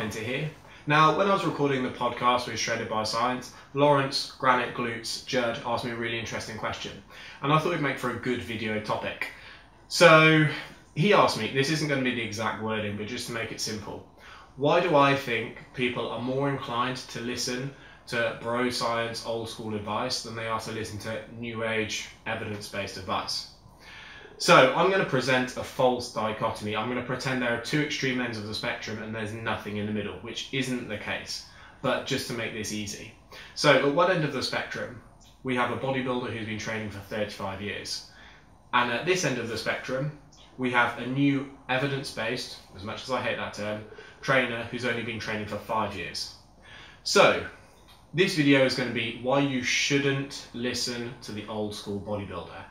carpenter here. Now, when I was recording the podcast with Shredded by Science, Lawrence, Granite Glutes, Judd asked me a really interesting question, and I thought it'd make for a good video topic. So he asked me, this isn't going to be the exact wording, but just to make it simple, why do I think people are more inclined to listen to bro science, old school advice than they are to listen to new age evidence-based advice? So I'm going to present a false dichotomy. I'm going to pretend there are two extreme ends of the spectrum and there's nothing in the middle, which isn't the case, but just to make this easy. So at one end of the spectrum, we have a bodybuilder who's been training for 35 years. And at this end of the spectrum, we have a new evidence-based, as much as I hate that term, trainer who's only been training for 5 years. So this video is going to be why you shouldn't listen to the old school bodybuilder.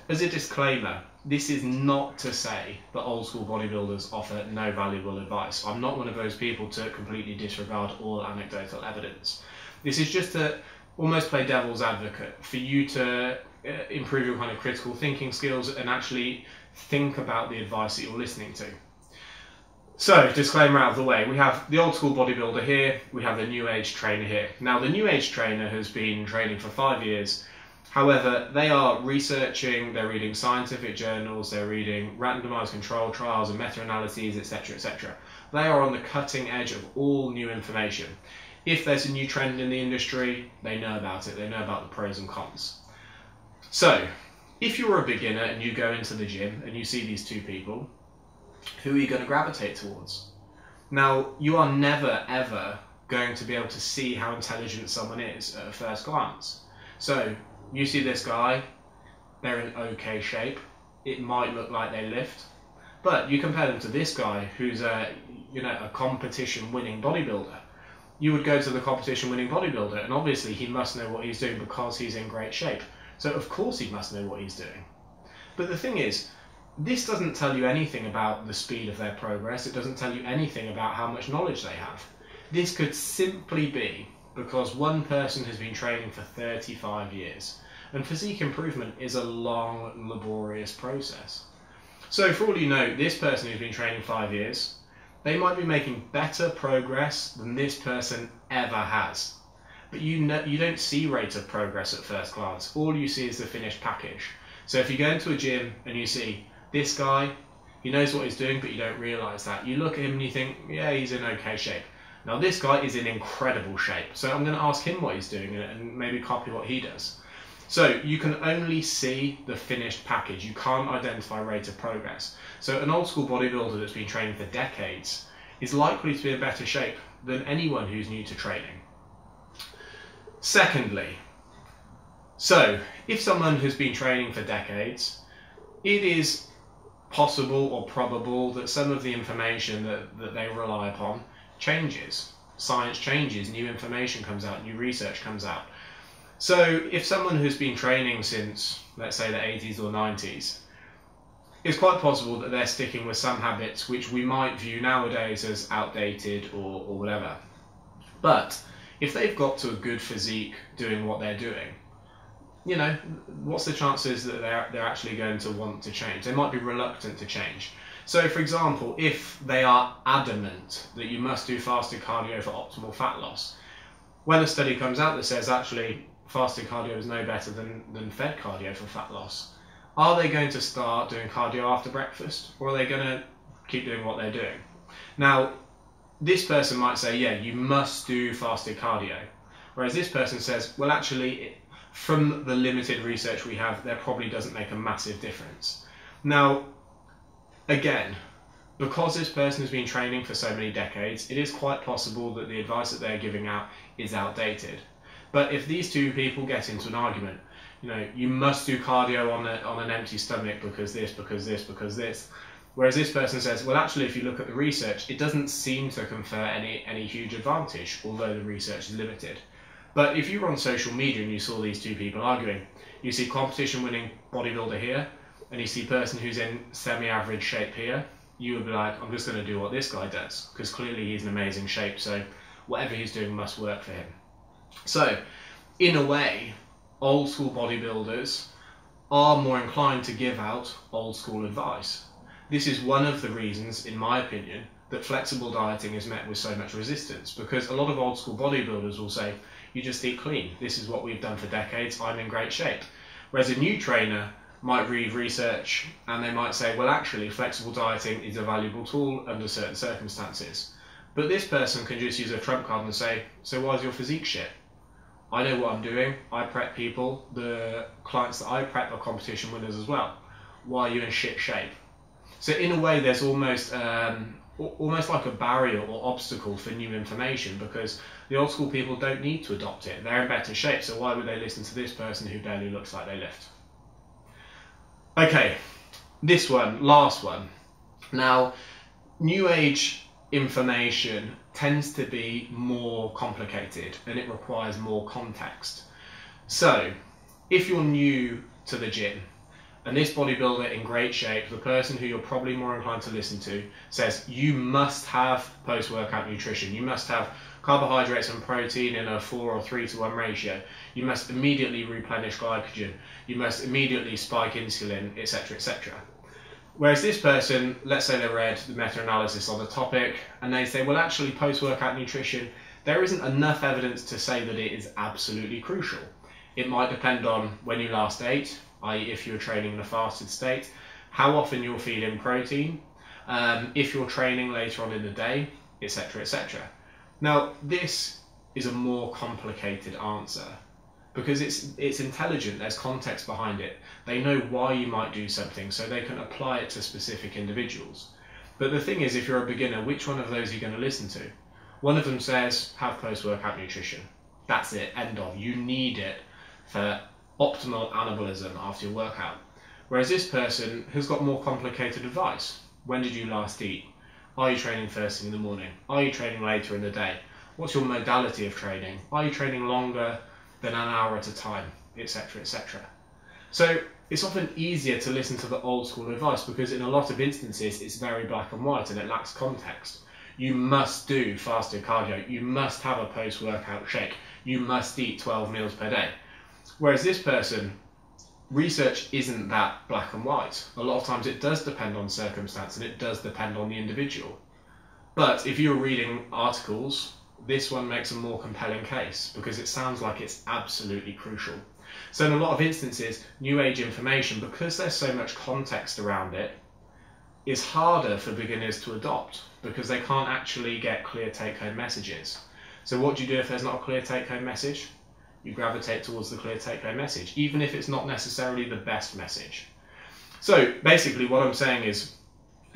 As a disclaimer, this is not to say that old school bodybuilders offer no valuable advice. I'm not one of those people to completely disregard all anecdotal evidence. This is just to almost play devil's advocate for you to improve your kind of critical thinking skills and actually think about the advice that you're listening to. So, disclaimer out of the way, we have the old school bodybuilder here, we have the new age trainer here. Now, the new age trainer has been training for 5 years. However, they are researching, they're reading scientific journals, they're reading randomized control trials and meta-analyses, etc., etc. They are on the cutting edge of all new information. If there's a new trend in the industry, they know about it, they know about the pros and cons. So, if you're a beginner and you go into the gym and you see these two people, who are you going to gravitate towards? Now, you are never, ever going to be able to see how intelligent someone is at a first glance. So, you see this guy, they're in okay shape, it might look like they lift, but you compare them to this guy who's a competition winning bodybuilder. You would go to the competition winning bodybuilder and obviously he must know what he's doing because he's in great shape. So of course he must know what he's doing. But the thing is, this doesn't tell you anything about the speed of their progress, it doesn't tell you anything about how much knowledge they have. This could simply be because one person has been training for 35 years. And physique improvement is a long, laborious process. So for all you know, this person who's been training 5 years, they might be making better progress than this person ever has. But you don't see rate of progress at first glance. All you see is the finished package. So if you go into a gym and you see this guy, he knows what he's doing, but you don't realise that. You look at him and you think, yeah, he's in okay shape. Now this guy is in incredible shape, so I'm going to ask him what he's doing and maybe copy what he does. So you can only see the finished package, you can't identify rate of progress. So an old school bodybuilder that's been training for decades is likely to be in better shape than anyone who's new to training. Secondly, so if someone has been training for decades, it is possible or probable that some of the information that they rely upon changes. Science changes, new information comes out, new research comes out. So if someone who's been training since, let's say, the 80s or 90s, it's quite possible that they're sticking with some habits which we might view nowadays as outdated or whatever. But if they've got to a good physique doing what they're doing, you know, what's the chances that they're actually going to want to change? They might be reluctant to change. So for example, if they are adamant that you must do fasted cardio for optimal fat loss, when a study comes out that says actually fasted cardio is no better than fed cardio for fat loss, are they going to start doing cardio after breakfast, or are they going to keep doing what they're doing? Now, this person might say, yeah, you must do fasted cardio, whereas this person says, well, actually, from the limited research we have, that probably doesn't make a massive difference. Now, again, because this person has been training for so many decades, it is quite possible that the advice that they're giving out is outdated. But if these two people get into an argument, you know, you must do cardio on an empty stomach because this, because this, because this, whereas this person says, well, actually, if you look at the research, it doesn't seem to confer any huge advantage, although the research is limited. But if you were on social media and you saw these two people arguing, you see competition winning bodybuilder here, and you see person who's in semi-average shape here, you would be like, I'm just going to do what this guy does, because clearly he's in amazing shape, so whatever he's doing must work for him. So, in a way, old school bodybuilders are more inclined to give out old school advice. This is one of the reasons, in my opinion, that flexible dieting is met with so much resistance, because a lot of old school bodybuilders will say, you just eat clean. This is what we've done for decades. I'm in great shape. Whereas a new trainer might read research and they might say, well, actually, flexible dieting is a valuable tool under certain circumstances. But this person can just use a trump card and say, so why is your physique shit? I know what I'm doing. I prep people. The clients that I prep are competition winners as well. Why are you in shit shape? So in a way, there's almost like a barrier or obstacle for new information, because the old school people don't need to adopt it. They're in better shape, so why would they listen to this person who barely looks like they lift? Okay, this one, last one. Now, new age information tends to be more complicated and it requires more context. So, if you're new to the gym, and this bodybuilder in great shape, the person who you're probably more inclined to listen to, says you must have post-workout nutrition. You must have carbohydrates and protein in a 4 or 3 to 1 ratio. You must immediately replenish glycogen. You must immediately spike insulin, etc., etc. Whereas this person, let's say they read the meta-analysis on the topic, and they say, well, actually, post-workout nutrition, there isn't enough evidence to say that it is absolutely crucial. It might depend on when you last ate, i.e. if you're training in a fasted state, how often you're feeding protein, if you're training later on in the day, etc., etc. Now, this is a more complicated answer because it's intelligent, there's context behind it. They know why you might do something, so they can apply it to specific individuals. But the thing is, if you're a beginner, which one of those are you going to listen to? One of them says, have post-workout nutrition. That's it, end of. You need it for optimal anabolism after your workout. Whereas this person has got more complicated advice. When did you last eat? Are you training first thing in the morning? Are you training later in the day? What's your modality of training? Are you training longer than an hour at a time? Etc., etc. So it's often easier to listen to the old school advice because in a lot of instances it's very black and white and it lacks context. You must do fasted cardio. You must have a post-workout shake. You must eat 12 meals per day. Whereas this person, research isn't that black and white. A lot of times it does depend on circumstance and it does depend on the individual. But if you're reading articles, this one makes a more compelling case because it sounds like it's absolutely crucial. So in a lot of instances, new age information, because there's so much context around it, is harder for beginners to adopt because they can't actually get clear take-home messages. So what do you do if there's not a clear take-home message? You gravitate towards the clear take-home message, even if it's not necessarily the best message. So basically what I'm saying is,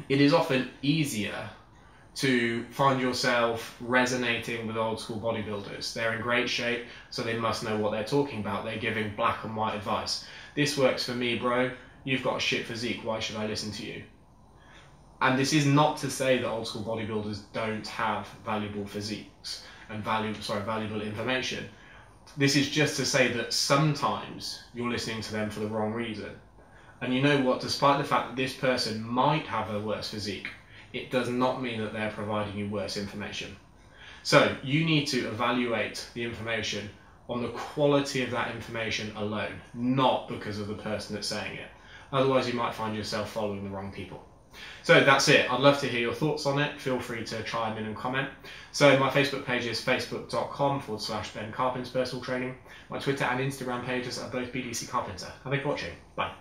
it is often easier to find yourself resonating with old school bodybuilders. They're in great shape, so they must know what they're talking about. They're giving black and white advice. This works for me, bro. You've got a shit physique. Why should I listen to you? And this is not to say that old school bodybuilders don't have valuable physiques and valuable information. This is just to say that sometimes you're listening to them for the wrong reason. And you know what? Despite the fact that this person might have a worse physique, it does not mean that they're providing you worse information. So you need to evaluate the information on the quality of that information alone, not because of the person that's saying it. Otherwise, you might find yourself following the wrong people. So that's it. I'd love to hear your thoughts on it. Feel free to chime in and comment. So my Facebook page is facebook.com/Ben Carpenter's personal training. My Twitter and Instagram pages are both BDC Carpenter. Thank you for watching. Bye.